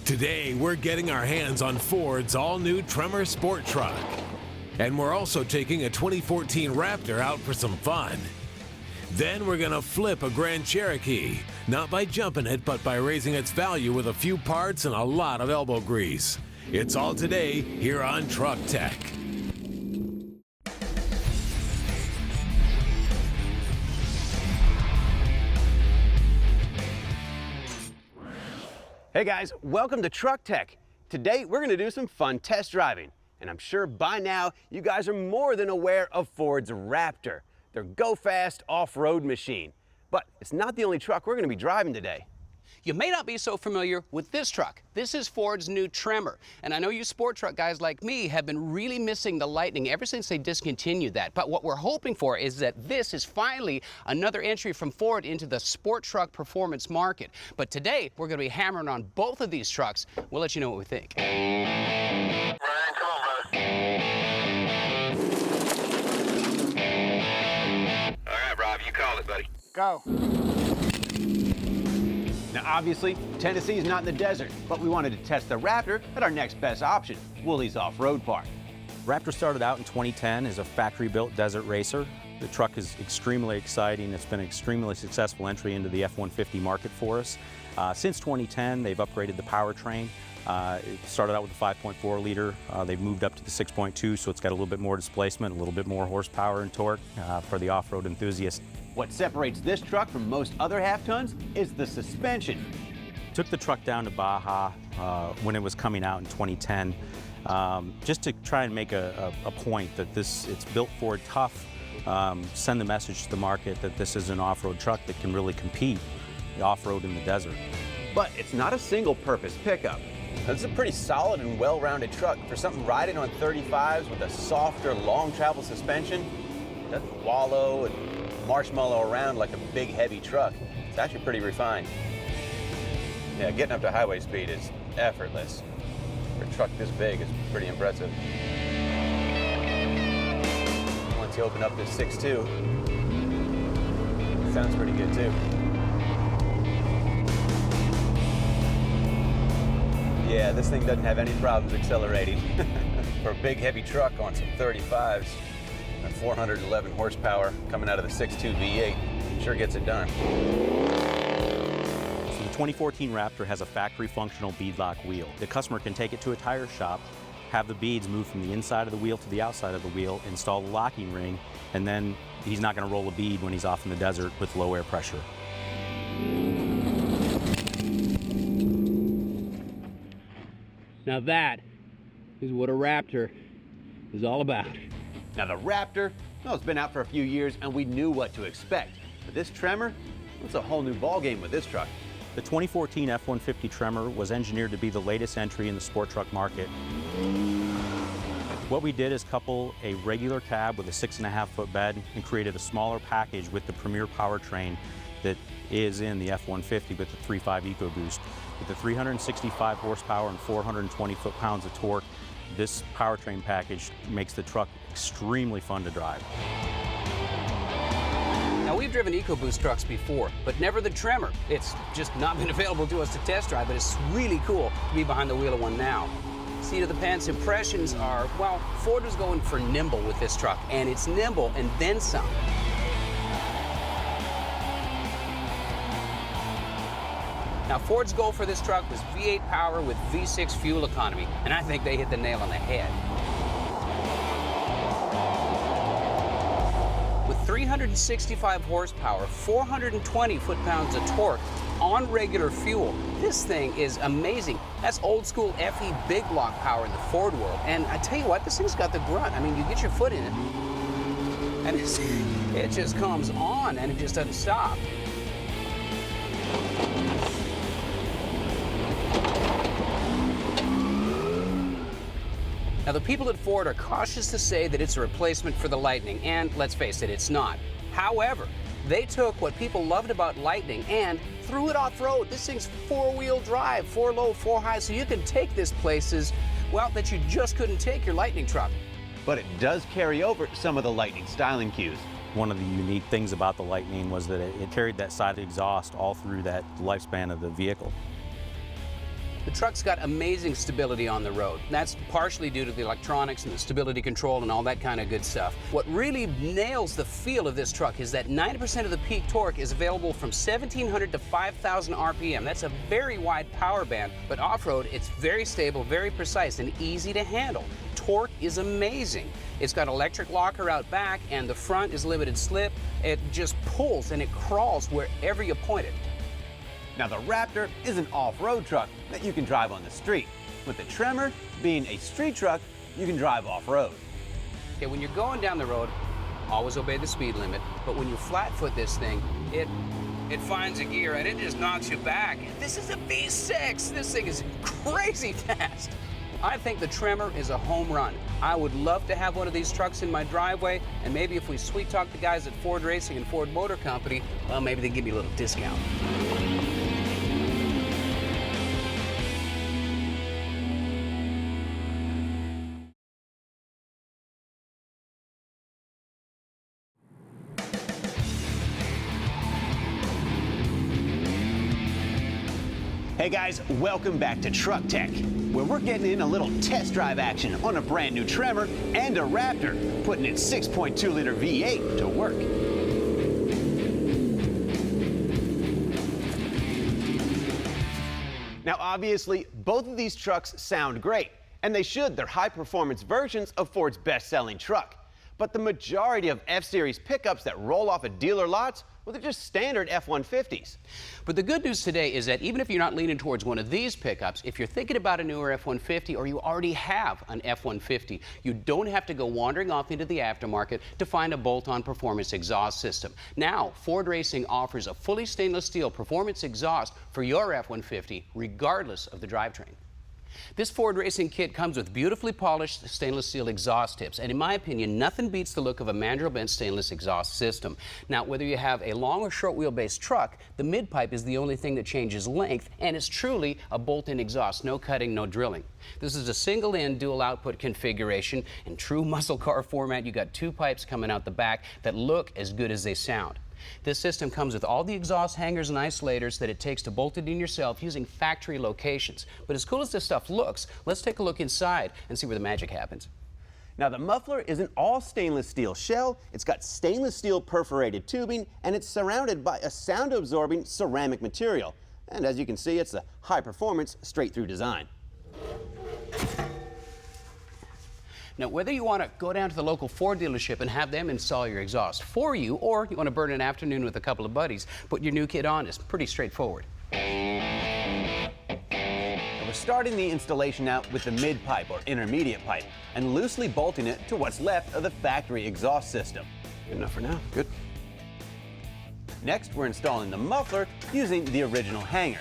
Today, we're getting our hands on Ford's all-new Tremor sport truck. And we're also taking a 2014 Raptor out for some fun. Then we're gonna flip a Grand Cherokee, not by jumping it, but by raising its value with a few parts and a lot of elbow grease. It's all today here on Truck Tech. Hey guys, welcome to Truck Tech. Today we're going to do some fun test driving. And I'm sure by now you guys are more than aware of Ford's Raptor, their go-fast off-road machine. But it's not the only truck we're going to be driving today. You may not be so familiar with this truck. This is Ford's new Tremor. And I know you sport truck guys like me have been really missing the Lightning ever since they discontinued that. But what we're hoping for is that this is finally another entry from Ford into the sport truck performance market. But today, we're going to be hammering on both of these trucks. We'll let you know what we think. Ryan, come on, brother. All right, Rob, you call it, buddy. Go. Now obviously, Tennessee's not in the desert, but we wanted to test the Raptor at our next best option, Wooley's Off-Road Park. Raptor started out in 2010 as a factory-built desert racer. The truck is extremely exciting. It's been an extremely successful entry into the F-150 market for us. Since 2010, they've upgraded the powertrain. It started out with the 5.4 liter. They've moved up to the 6.2, so it's got a little bit more displacement, a little bit more horsepower and torque for the off-road enthusiast. What separates this truck from most other half-tons is the suspension. Took the truck down to Baja when it was coming out in 2010, just to try and make a point that it's built Ford tough, send the message to the market that this is an off-road truck that can really compete off-road in the desert. But it's not a single-purpose pickup. This is a pretty solid and well-rounded truck. For something riding on 35s with a softer, long-travel suspension, it doesn't wallow and marshmallow around like a big, heavy truck. It's actually pretty refined. Yeah, getting up to highway speed is effortless. For a truck this big is pretty impressive. Once you open up this 6.2, it sounds pretty good too. Yeah, this thing doesn't have any problems accelerating. For a big, heavy truck on some 35s, and 411 horsepower coming out of the 6.2 V8, sure gets it done. So the 2014 Raptor has a factory functional beadlock wheel. The customer can take it to a tire shop, have the beads move from the inside of the wheel to the outside of the wheel, install the locking ring, and then he's not going to roll a bead when he's off in the desert with low air pressure. Now that is what a Raptor is all about. Now the Raptor, well, it's been out for a few years and we knew what to expect. But this Tremor, it's a whole new ballgame with this truck. The 2014 F-150 Tremor was engineered to be the latest entry in the sport truck market. What we did is couple a regular cab with a 6.5-foot bed and created a smaller package with the premier powertrain that is in the F-150 with the 3.5 EcoBoost. With the 365 horsepower and 420 foot-pounds of torque, this powertrain package makes the truck extremely fun to drive. Now, we've driven EcoBoost trucks before, but never the Tremor. It's just not been available to us to test drive, but it's really cool to be behind the wheel of one now. Seat of the pants impressions are, well, Ford was going for nimble with this truck, and it's nimble and then some. Now, Ford's goal for this truck was V8 power with V6 fuel economy, and I think they hit the nail on the head. With 365 horsepower, 420 foot-pounds of torque on regular fuel, this thing is amazing. That's old school FE big block power in the Ford world. And I tell you what, this thing's got the grunt. I mean, you get your foot in it, and it just comes on, and it just doesn't stop. Now, the people at Ford are cautious to say that it's a replacement for the Lightning, and let's face it, it's not. However, they took what people loved about Lightning and threw it off-road. This thing's four-wheel drive, 4 low, 4 high, so you can take this places, well, that you just couldn't take your Lightning truck. But it does carry over some of the Lightning styling cues. One of the unique things about the Lightning was that it carried that side exhaust all through that lifespan of the vehicle. The truck's got amazing stability on the road. That's partially due to the electronics and the stability control and all that kind of good stuff. What really nails the feel of this truck is that 90% of the peak torque is available from 1,700 to 5,000 RPM. That's a very wide power band, but off-road, it's very stable, very precise, and easy to handle. Torque is amazing. It's got electric locker out back, and the front is limited slip. It just pulls and it crawls wherever you point it. Now the Raptor is an off-road truck that you can drive on the street. With the Tremor being a street truck, you can drive off-road. Okay, when you're going down the road, always obey the speed limit. But when you flat-foot this thing, it finds a gear and it just knocks you back. This is a V6. This thing is crazy fast. I think the Tremor is a home run. I would love to have one of these trucks in my driveway, and maybe if we sweet talk the guys at Ford Racing and Ford Motor Company, well, maybe they give me a little discount. Hey guys, welcome back to Truck Tech, where we're getting in a little test drive action on a brand new Tremor and a Raptor, putting its 6.2-liter V8 to work. Now obviously, both of these trucks sound great, and they should. They're high-performance versions of Ford's best-selling truck. But the majority of F-Series pickups that roll off of dealer lots, well, they're just standard F-150s. But the good news today is that even if you're not leaning towards one of these pickups, if you're thinking about a newer F-150 or you already have an F-150, you don't have to go wandering off into the aftermarket to find a bolt-on performance exhaust system. Now, Ford Racing offers a fully stainless steel performance exhaust for your F-150, regardless of the drivetrain. This Ford Racing kit comes with beautifully polished stainless steel exhaust tips, and in my opinion, nothing beats the look of a mandrel bent stainless exhaust system. Now, whether you have a long or short wheelbase truck, the mid-pipe is the only thing that changes length, and it's truly a bolt-in exhaust, no cutting, no drilling. This is a single-in dual output configuration. In true muscle car format, you got two pipes coming out the back that look as good as they sound. This system comes with all the exhaust hangers and isolators that it takes to bolt it in yourself using factory locations. But as cool as this stuff looks, let's take a look inside and see where the magic happens. Now the muffler is an all stainless steel shell. It's got stainless steel perforated tubing, and it's surrounded by a sound absorbing ceramic material. And as you can see, it's a high performance straight through design. Now, whether you want to go down to the local Ford dealership and have them install your exhaust for you, or you want to burn an afternoon with a couple of buddies, put your new kit on is pretty straightforward. Now we're starting the installation out with the mid-pipe or intermediate pipe and loosely bolting it to what's left of the factory exhaust system. Good enough for now, good. Next, we're installing the muffler using the original hanger.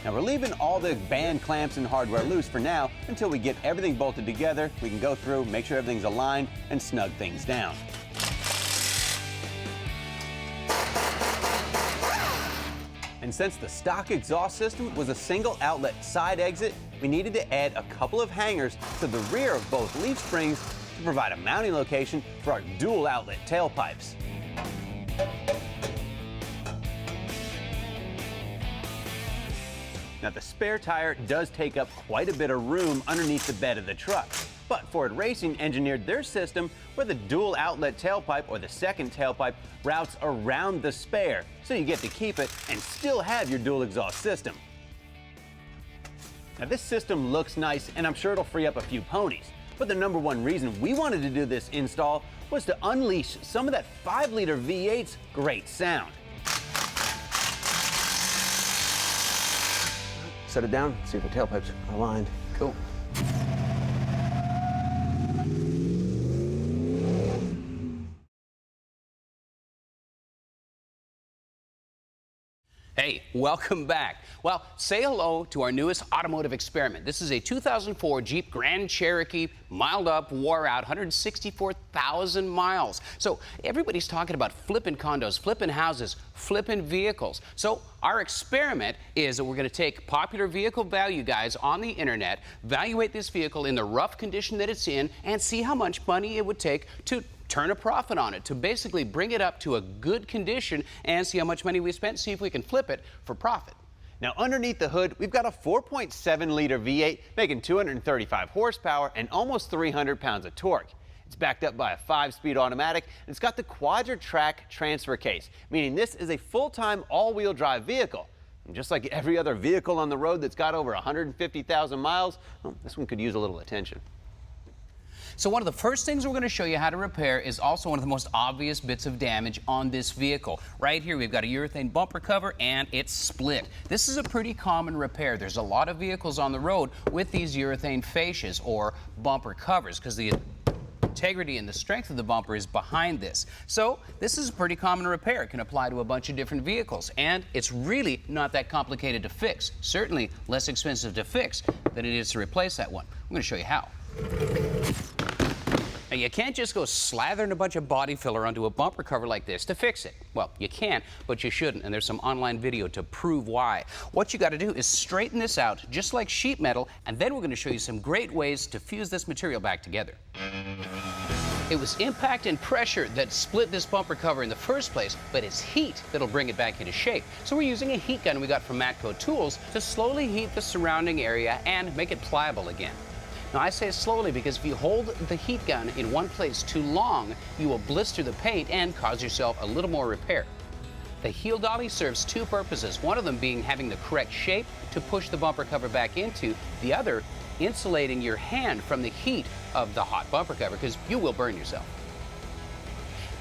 Now we're leaving all the band clamps and hardware loose for now until we get everything bolted together. We can go through, make sure everything's aligned, and snug things down. And since the stock exhaust system was a single outlet side exit, we needed to add a couple of hangers to the rear of both leaf springs to provide a mounting location for our dual outlet tailpipes. Now the spare tire does take up quite a bit of room underneath the bed of the truck, but Ford Racing engineered their system where the dual outlet tailpipe or the second tailpipe routes around the spare, so you get to keep it and still have your dual exhaust system. Now this system looks nice, and I'm sure it'll free up a few ponies, but the number one reason we wanted to do this install was to unleash some of that 5-liter V8's great sound. Set it down, see if the tailpipes are aligned. Cool. Hey, welcome back. Well, say hello to our newest automotive experiment. This is a 2004 Jeep Grand Cherokee, miled up, wore out, 164,000 miles. So everybody's talking about flipping condos, flipping houses, flipping vehicles. So our experiment is that we're going to take popular vehicle value guys on the internet, evaluate this vehicle in the rough condition that it's in, and see how much money it would take to turn a profit on it, to basically bring it up to a good condition and see how much money we spent, see if we can flip it for profit. Now underneath the hood, we've got a 4.7 liter V8 making 235 horsepower and almost 300 pounds of torque. It's backed up by a 5-speed automatic, and it's got the quadra-track transfer case, meaning this is a full-time all-wheel drive vehicle. And just like every other vehicle on the road that's got over 150,000 miles, well, this one could use a little attention. So one of the first things we're going to show you how to repair is also one of the most obvious bits of damage on this vehicle. Right here we've got a urethane bumper cover and it's split. This is a pretty common repair. There's a lot of vehicles on the road with these urethane fascias or bumper covers because the integrity and the strength of the bumper is behind this. So this is a pretty common repair. It can apply to a bunch of different vehicles, and it's really not that complicated to fix. Certainly less expensive to fix than it is to replace that one. I'm going to show you how. Now, you can't just go slathering a bunch of body filler onto a bumper cover like this to fix it. Well, you can, but you shouldn't, and there's some online video to prove why. What you got to do is straighten this out just like sheet metal, and then we're going to show you some great ways to fuse this material back together. It was impact and pressure that split this bumper cover in the first place, but it's heat that'll bring it back into shape. So we're using a heat gun we got from Matco Tools to slowly heat the surrounding area and make it pliable again. Now, I say slowly because if you hold the heat gun in one place too long, you will blister the paint and cause yourself a little more repair. The heel dolly serves two purposes, one of them being having the correct shape to push the bumper cover back into, the other insulating your hand from the heat of the hot bumper cover because you will burn yourself.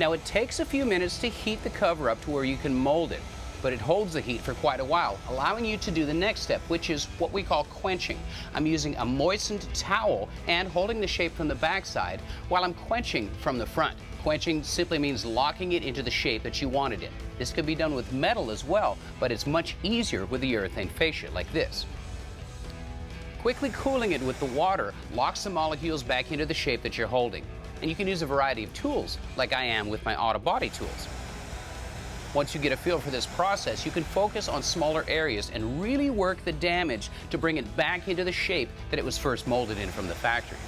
Now, it takes a few minutes to heat the cover up to where you can mold it, but it holds the heat for quite a while, allowing you to do the next step, which is what we call quenching. I'm using a moistened towel and holding the shape from the backside while I'm quenching from the front. Quenching simply means locking it into the shape that you wanted it. This could be done with metal as well, but it's much easier with the urethane fascia like this. Quickly cooling it with the water locks the molecules back into the shape that you're holding. And you can use a variety of tools, like I am with my auto body tools. Once you get a feel for this process, you can focus on smaller areas and really work the damage to bring it back into the shape that it was first molded in from the factory.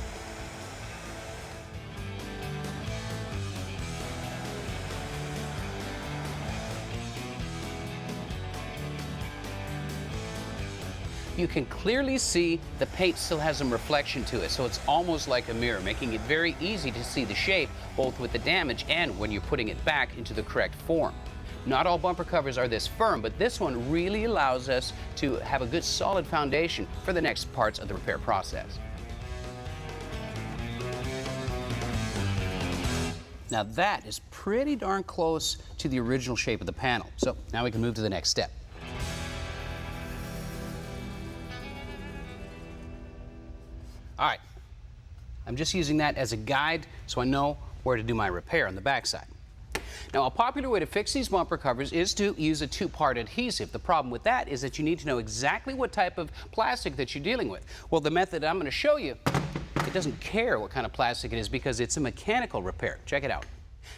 You can clearly see the paint still has some reflection to it, so it's almost like a mirror, making it very easy to see the shape, both with the damage and when you're putting it back into the correct form. Not all bumper covers are this firm, but this one really allows us to have a good solid foundation for the next parts of the repair process. Now that is pretty darn close to the original shape of the panel. So now we can move to the next step. All right, I'm just using that as a guide so I know where to do my repair on the backside. Now, a popular way to fix these bumper covers is to use a two-part adhesive. The problem with that is that you need to know exactly what type of plastic that you're dealing with. Well, the method I'm going to show you, it doesn't care what kind of plastic it is because it's a mechanical repair. Check it out.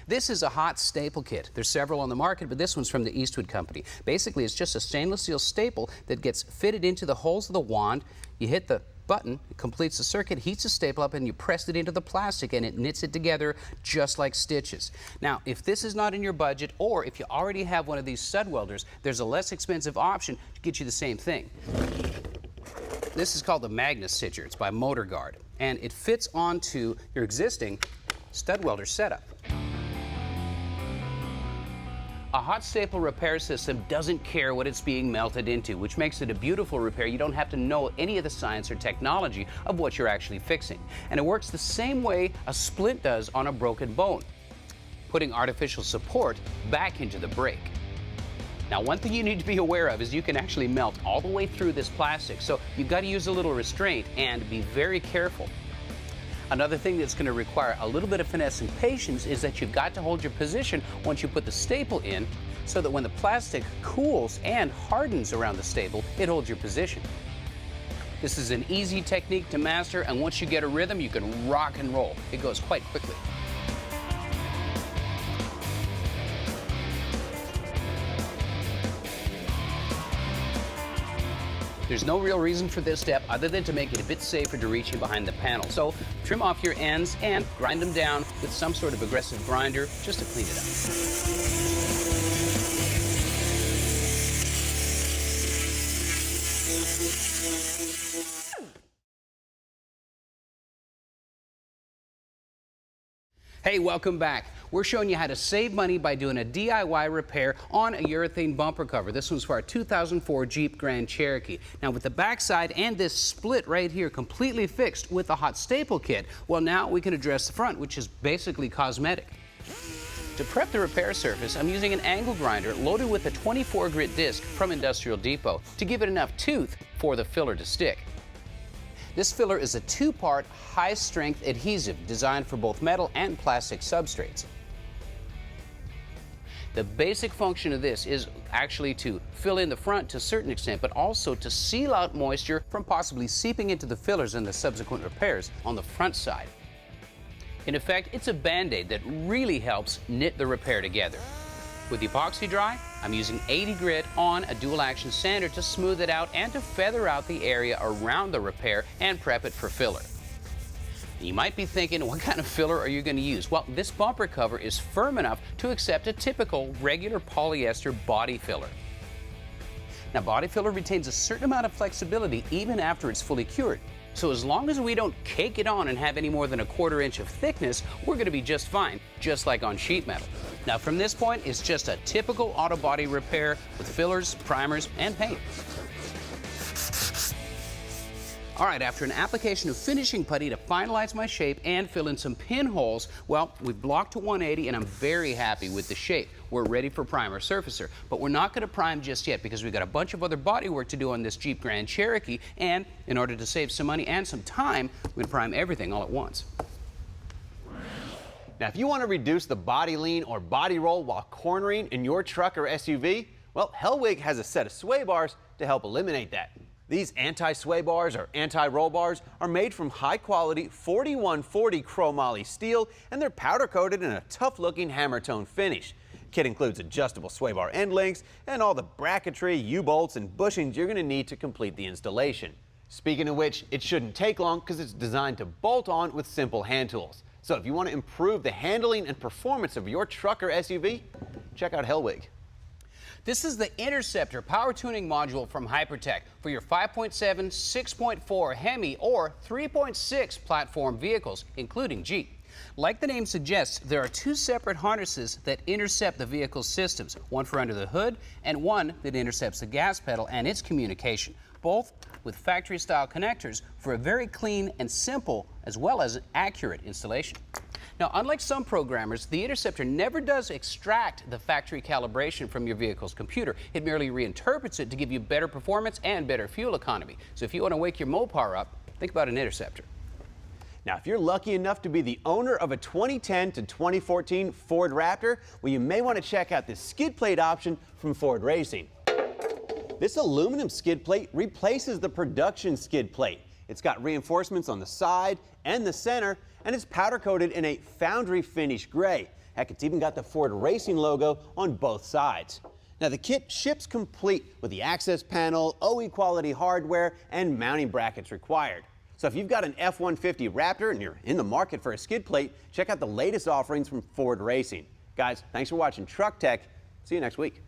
This is a hot staple kit. There's several on the market, but this one's from the Eastwood company. Basically, it's just a stainless steel staple that gets fitted into the holes of the wand. You hit the button, it completes the circuit, heats the staple up, and you press it into the plastic and it knits it together just like stitches. Now, if this is not in your budget, or if you already have one of these stud welders, there's a less expensive option to get you the same thing. This is called the Magna stitcher. It's by Motor Guard, and it fits onto your existing stud welder setup. A hot staple repair system doesn't care what it's being melted into, which makes it a beautiful repair. You don't have to know any of the science or technology of what you're actually fixing. And it works the same way a splint does on a broken bone, putting artificial support back into the break. Now, one thing you need to be aware of is you can actually melt all the way through this plastic, so you've got to use a little restraint and be very careful. Another thing that's going to require a little bit of finesse and patience is that you've got to hold your position once you put the staple in so that when the plastic cools and hardens around the staple, it holds your position. This is an easy technique to master, and once you get a rhythm, you can rock and roll. It goes quite quickly. There's no real reason for this step other than to make it a bit safer to reach in behind the panel. So trim off your ends and grind them down with some sort of aggressive grinder just to clean it up. Hey, welcome back. We're showing you how to save money by doing a DIY repair on a urethane bumper cover. This one's for our 2004 Jeep Grand Cherokee. Now, with the backside and this split right here completely fixed with a hot staple kit, well, now we can address the front, which is basically cosmetic. To prep the repair surface, I'm using an angle grinder loaded with a 24 grit disc from Industrial Depot to give it enough tooth for the filler to stick. This filler is a two-part, high-strength adhesive designed for both metal and plastic substrates. The basic function of this is actually to fill in the front to a certain extent, but also to seal out moisture from possibly seeping into the fillers in the subsequent repairs on the front side. In effect, it's a Band-Aid that really helps knit the repair together. With the epoxy dry, I'm using 80 grit on a dual-action sander to smooth it out and to feather out the area around the repair and prep it for filler. You might be thinking, what kind of filler are you going to use? Well, this bumper cover is firm enough to accept a typical regular polyester body filler. Now, body filler retains a certain amount of flexibility even after it's fully cured. So as long as we don't cake it on and have any more than a quarter inch of thickness, we're going to be just fine, just like on sheet metal. Now, from this point, it's just a typical auto body repair with fillers, primers, and paint. All right, after an application of finishing putty to finalize my shape and fill in some pinholes, well, we've blocked to 180 and I'm very happy with the shape. We're ready for primer surfacer, but we're not going to prime just yet because we've got a bunch of other body work to do on this Jeep Grand Cherokee, and in order to save some money and some time, we're going to prime everything all at once. Now, if you want to reduce the body lean or body roll while cornering in your truck or SUV, well, Hellwig has a set of sway bars to help eliminate that. These anti-sway bars or anti-roll bars are made from high-quality 4140 chromoly steel, and they're powder-coated in a tough-looking hammer-tone finish. Kit includes adjustable sway bar end links and all the bracketry, U-bolts, and bushings you're going to need to complete the installation. Speaking of which, it shouldn't take long because it's designed to bolt on with simple hand tools. So if you want to improve the handling and performance of your truck or SUV, check out Hellwig. This is the Interceptor power tuning module from Hypertech for your 5.7, 6.4 Hemi or 3.6 platform vehicles, including Jeep. Like the name suggests, there are two separate harnesses that intercept the vehicle's systems, one for under the hood and one that intercepts the gas pedal and its communication, both with factory-style connectors for a very clean and simple as well as accurate installation. Now, unlike some programmers, the Interceptor never does extract the factory calibration from your vehicle's computer. It merely reinterprets it to give you better performance and better fuel economy. So if you want to wake your Mopar up, think about an Interceptor. Now, if you're lucky enough to be the owner of a 2010 to 2014 Ford Raptor, well, you may want to check out this skid plate option from Ford Racing. This aluminum skid plate replaces the production skid plate. It's got reinforcements on the side and the center, and it's powder coated in a foundry finish gray. Heck, it's even got the Ford Racing logo on both sides. Now, the kit ships complete with the access panel, OE quality hardware, and mounting brackets required. So if you've got an F-150 Raptor and you're in the market for a skid plate, check out the latest offerings from Ford Racing. Guys, thanks for watching Truck Tech. See you next week.